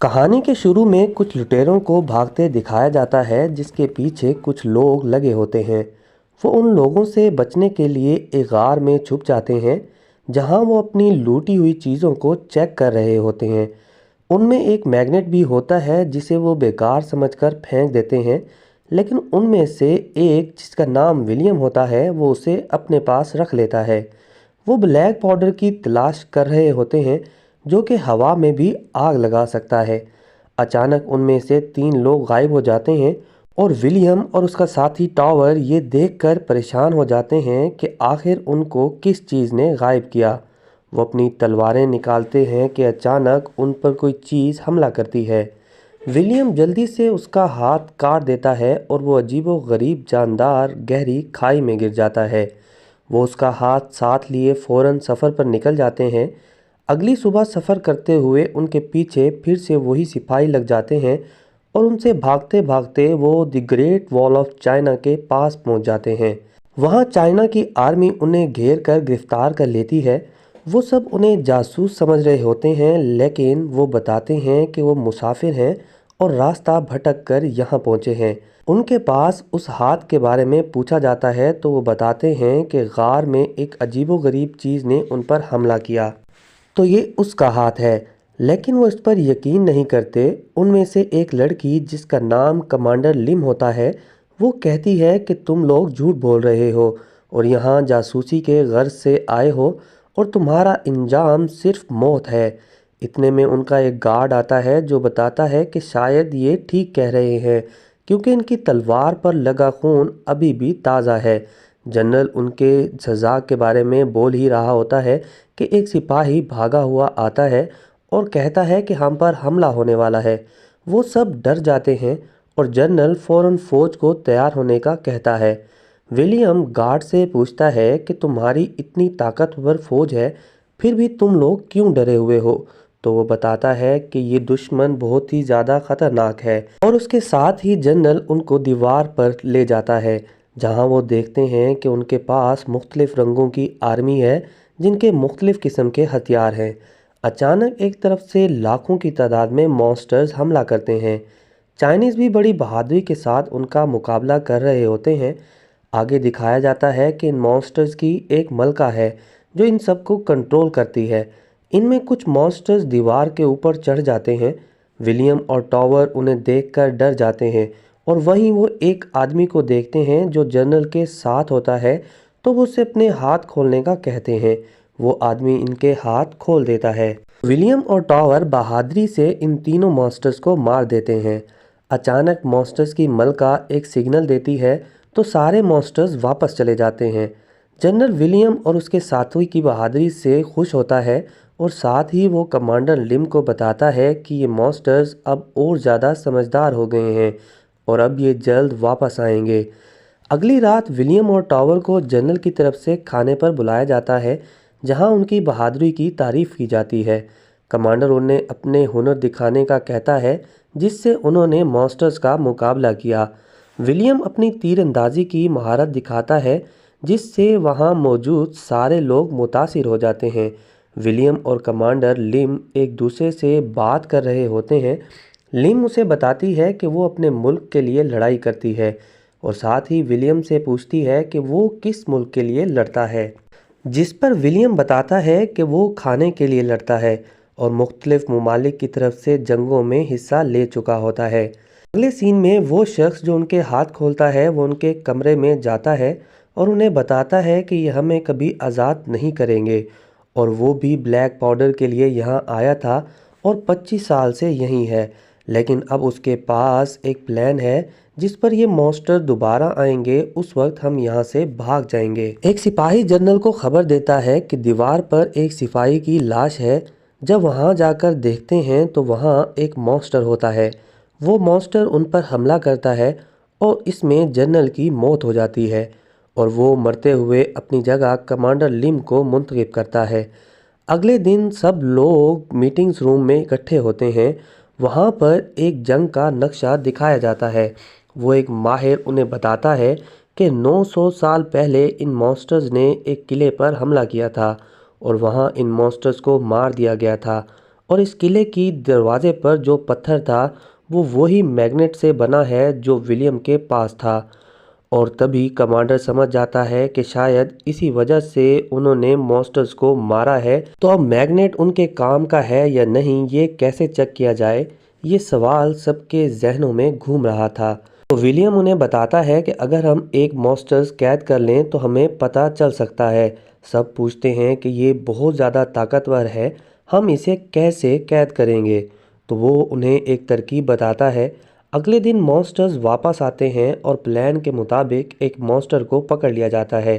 कहानी के शुरू में कुछ लुटेरों को भागते दिखाया जाता है जिसके पीछे कुछ लोग लगे होते हैं। वो उन लोगों से बचने के लिए एक गार में छुप जाते हैं जहां वो अपनी लूटी हुई चीज़ों को चेक कर रहे होते हैं। उनमें एक मैग्नेट भी होता है जिसे वो बेकार समझकर फेंक देते हैं, लेकिन उनमें से एक जिसका नाम विलियम होता है वो उसे अपने पास रख लेता है। वो ब्लैक पाउडर की तलाश कर रहे होते हैं जो कि हवा में भी आग लगा सकता है। अचानक उनमें से 3 लोग गायब हो जाते हैं और विलियम और उसका साथी टावर ये देखकर परेशान हो जाते हैं कि आखिर उनको किस चीज़ ने गायब किया। वो अपनी तलवारें निकालते हैं कि अचानक उन पर कोई चीज़ हमला करती है। विलियम जल्दी से उसका हाथ काट देता है और वो अजीबोगरीब जानदार गहरी खाई में गिर जाता है। वो उसका हाथ साथ लिए फ़ौरन सफ़र पर निकल जाते हैं। अगली सुबह सफ़र करते हुए उनके पीछे फिर से वही सिपाही लग जाते हैं और उनसे भागते भागते वो the great wall of China के पास पहुंच जाते हैं। वहां चाइना की आर्मी उन्हें घेर कर गिरफ्तार कर लेती है। वो सब उन्हें जासूस समझ रहे होते हैं, लेकिन वो बताते हैं कि वो मुसाफिर हैं और रास्ता भटक कर यहाँ पहुँचे हैं। उनके पास उस हाथ के बारे में पूछा जाता है तो वो बताते हैं कि गार में एक अजीबोगरीब चीज़ ने उन पर हमला किया, तो ये उसका हाथ है। लेकिन वो इस पर यकीन नहीं करते। उनमें से एक लड़की जिसका नाम कमांडर लिम होता है, वो कहती है कि तुम लोग झूठ बोल रहे हो और यहाँ जासूसी के गर्ज से आए हो और तुम्हारा इंजाम सिर्फ मौत है। इतने में उनका एक गार्ड आता है जो बताता है कि शायद ये ठीक कह रहे हैं क्योंकि इनकी तलवार पर लगा खून अभी भी ताज़ा है। जनरल उनके सज़ा के बारे में बोल ही रहा होता है कि एक सिपाही भागा हुआ आता है और कहता है कि हम पर हमला होने वाला है। वो सब डर जाते हैं और जनरल फ़ौरन फ़ौज को तैयार होने का कहता है। विलियम गार्ड से पूछता है कि तुम्हारी इतनी ताकतवर फ़ौज है, फिर भी तुम लोग क्यों डरे हुए हो? तो वो बताता है कि ये दुश्मन बहुत ही ज़्यादा ख़तरनाक है और उसके साथ ही जनरल उनको दीवार पर ले जाता है जहां वो देखते हैं कि उनके पास मुख्तलिफ़ रंगों की आर्मी है जिनके मुख्तलिफ़ किस्म के हथियार हैं। अचानक एक तरफ से लाखों की तादाद में मॉन्स्टर्स हमला करते हैं। चाइनीज़ भी बड़ी बहादुरी के साथ उनका मुकाबला कर रहे होते हैं। आगे दिखाया जाता है कि इन मॉन्स्टर्स की एक मलका है जो इन सबको कंट्रोल करती है। इनमें कुछ मॉन्स्टर्स दीवार के ऊपर चढ़ जाते हैं। विलियम और टॉवर उन्हें देखकर डर जाते हैं और वहीं वो एक आदमी को देखते हैं जो जनरल के साथ होता है, तो वो उससे अपने हाथ खोलने का कहते हैं। वो आदमी इनके हाथ खोल देता है। विलियम और टॉवर बहादुरी से इन तीनों मॉन्स्टर्स को मार देते हैं। अचानक मॉन्स्टर्स की मलका एक सिग्नल देती है तो सारे मॉन्स्टर्स वापस चले जाते हैं। जनरल विलियम और उसके साथी की बहादुरी से खुश होता है और साथ ही वो कमांडर लिम को बताता है कि ये मॉन्स्टर्स अब और ज़्यादा समझदार हो गए हैं और अब ये जल्द वापस आएंगे। अगली रात विलियम और टॉवर को जनरल की तरफ से खाने पर बुलाया जाता है जहां उनकी बहादुरी की तारीफ की जाती है। कमांडर उन्हें अपने हुनर दिखाने का कहता है जिससे उन्होंने मॉन्स्टर्स का मुकाबला किया। विलियम अपनी तीरंदाजी की महारत दिखाता है जिससे वहां मौजूद सारे लोग मुतासिर हो जाते हैं। विलियम और कमांडर लिम एक दूसरे से बात कर रहे होते हैं। लिम उसे बताती है कि वो अपने मुल्क के लिए लड़ाई करती है और साथ ही विलियम से पूछती है कि वो किस मुल्क के लिए लड़ता है, जिस पर विलियम बताता है कि वो खाने के लिए लड़ता है और मुख्तलिफ ममालिक की तरफ से जंगों में हिस्सा ले चुका होता है। अगले सीन में वो शख्स जो उनके हाथ खोलता है वो उनके कमरे में जाता है और उन्हें बताता है कि ये हमें कभी आज़ाद नहीं करेंगे और वो भी ब्लैक पाउडर के लिए यहाँ आया था और 25 साल से यहीं है, लेकिन अब उसके पास एक प्लान है जिस पर ये मॉन्स्टर दोबारा आएंगे, उस वक्त हम यहाँ से भाग जाएंगे। एक सिपाही जनरल को खबर देता है कि दीवार पर एक सिपाही की लाश है। जब वहाँ जाकर देखते हैं तो वहाँ एक मॉन्स्टर होता है। वो मॉन्स्टर उन पर हमला करता है और इसमें जनरल की मौत हो जाती है और वो मरते हुए अपनी जगह कमांडर लिम को मुंतखब करता है। अगले दिन सब लोग मीटिंग्स रूम में इकट्ठे होते हैं। वहाँ पर एक जंग का नक्शा दिखाया जाता है। वो एक माहिर उन्हें बताता है कि 900 साल पहले इन मॉन्स्टर्स ने एक किले पर हमला किया था और वहाँ इन मॉन्स्टर्स को मार दिया गया था اور اس قلعے کی دروازے پر جو پتھر تھا وہ وہی میگنیٹ سے بنا ہے جو ولیم کے پاس تھا، اور تبھی کمانڈر سمجھ جاتا ہے کہ شاید اسی وجہ سے انہوں نے مانسٹرز کو مارا ہے۔ تو اب میگنیٹ ان کے کام کا ہے یا نہیں، یہ کیسے چیک کیا جائے، یہ سوال سب کے ذہنوں میں گھوم رہا تھا۔ تو ولیم انہیں بتاتا ہے کہ اگر ہم ایک مانسٹرز قید کر لیں تو ہمیں پتہ چل سکتا ہے۔ سب پوچھتے ہیں کہ یہ بہت زیادہ طاقتور ہے، ہم اسے کیسے قید کریں گے؟ تو وہ انہیں ایک ترکیب بتاتا ہے۔ اگلے دن مانسٹرز واپس آتے ہیں اور پلان کے مطابق ایک مانسٹر کو پکڑ لیا جاتا ہے،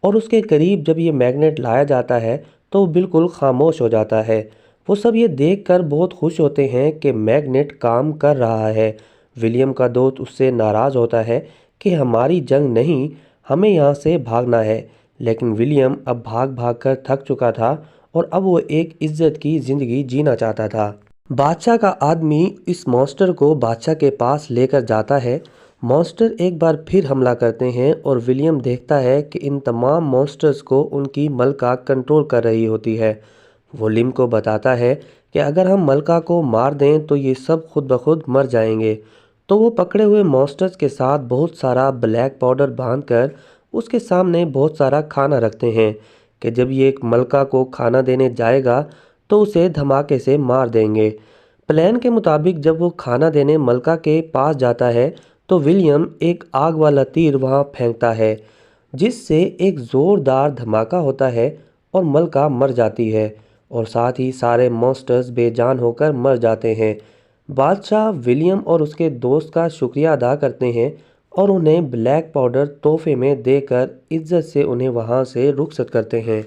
اور اس کے قریب جب یہ میگنیٹ لایا جاتا ہے تو وہ بالکل خاموش ہو جاتا ہے۔ وہ سب یہ دیکھ کر بہت خوش ہوتے ہیں کہ میگنیٹ کام کر رہا ہے۔ ولیم کا دوست اس سے ناراض ہوتا ہے کہ ہماری جنگ نہیں، ہمیں یہاں سے بھاگنا ہے، لیکن ولیم اب بھاگ بھاگ کر تھک چکا تھا اور اب وہ ایک عزت کی زندگی جینا چاہتا تھا۔ بادشاہ کا آدمی اس مانسٹر کو بادشاہ کے پاس لے کر جاتا ہے۔ مانسٹر ایک بار پھر حملہ کرتے ہیں اور ولیم دیکھتا ہے کہ ان تمام مانسٹرز کو ان کی ملکہ کنٹرول کر رہی ہوتی ہے۔ وہ لم کو بتاتا ہے کہ اگر ہم ملکہ کو مار دیں تو یہ سب خود بخود مر جائیں گے۔ تو وہ پکڑے ہوئے مانسٹرز کے ساتھ بہت سارا بلیک پاؤڈر باندھ کر اس کے سامنے بہت سارا کھانا رکھتے ہیں کہ جب یہ ایک ملکہ کو کھانا دینے جائے گا تو اسے دھماکے سے مار دیں گے۔ پلان کے مطابق جب وہ کھانا دینے ملکہ کے پاس جاتا ہے تو ولیم ایک آگ والا تیر وہاں پھینکتا ہے، جس سے ایک زوردار دھماکہ ہوتا ہے اور ملکہ مر جاتی ہے، اور ساتھ ہی سارے مانسٹرز بے جان ہو کر مر جاتے ہیں۔ بادشاہ ولیم اور اس کے دوست کا شکریہ ادا کرتے ہیں اور انہیں بلیک پاؤڈر تحفے میں دے کر عزت سے انہیں وہاں سے رخصت کرتے ہیں۔